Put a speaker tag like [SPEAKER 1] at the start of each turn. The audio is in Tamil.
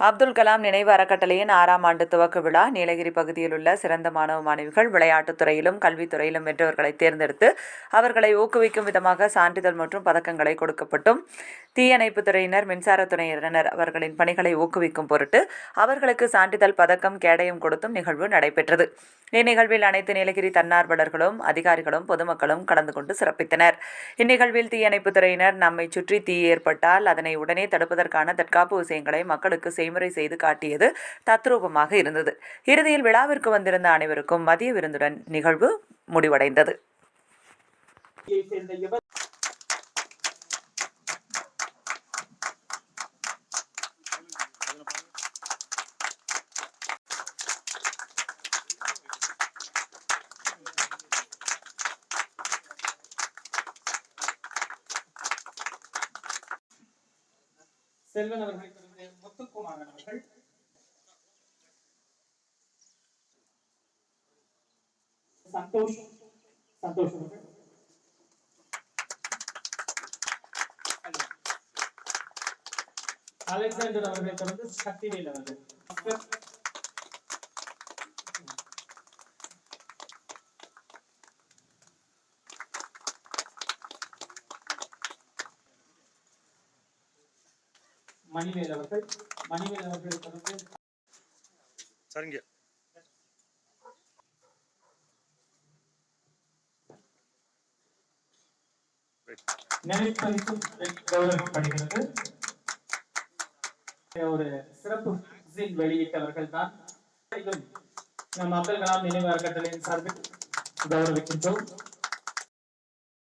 [SPEAKER 1] அப்துல் கலாம் நினைவு அறக்கட்டளையின் 6ஆம் ஆண்டு துவக்க விழா நீலகிரி பகுதியில் உள்ள சிறந்த மாணவ மாணவிகள் விளையாட்டுத் துறையிலும் கல்வித்துறையிலும் வென்றவர்களை தேர்ந்தெடுத்து அவர்களை ஊக்குவிக்கும் விதமாக சான்றிதழ் மற்றும் பதக்கங்களை கொடுக்கப்பட்டும் தீயணைப்புத் துறையினர் மின்சாரத்துறையினர் அவர்களின் பணிகளை ஊக்குவிக்கும் பொருட்டு அவர்களுக்கு சான்றிதழ் பதக்கம் கேடயம் கொடுத்தும் நிகழ்வு நடைபெற்றது. இந்நிகழ்வில் அனைத்து நீலகிரி தன்னார்வலர்களும் அதிகாரிகளும் பொதுமக்களும் கலந்து கொண்டு சிறப்பித்தனர். இந்நிகழ்வில் தீயணைப்புத் துறையினர் நம்மை சுற்றி தீ ஏற்பட்டால் அதனை உடனே தடுப்பதற்கான தற்காப்பு விஷயங்களை மக்களுக்கு செய்முறை செய்து காட்டியது தத்ரூபமாக இருந்தது. இறுதியில் விழாவிற்கு வந்திருந்த அனைவருக்கும் மதிய விருந்துடன் நிகழ்வு முடிவடைந்தது.
[SPEAKER 2] செல்வன் அவர்களை தொடர்ந்து முத்துக்குமார் அவர்கள், சந்தோஷ் அவர்கள், அலெக்சாண்டர் அவர்களை தொடர்ந்து சக்திவேல் அவர்கள், மணிவேல் அவர்களை தொடர்ந்து சரிங்க கௌரவிக்கப்படுகிறது. ஒரு சிறப்பு வெளியிட்டவர்கள் தான் நம் அப்துல் கலாம் நினைவு அறக்கட்டளையின் சார்பில் கௌரவிக்கின்றோம்.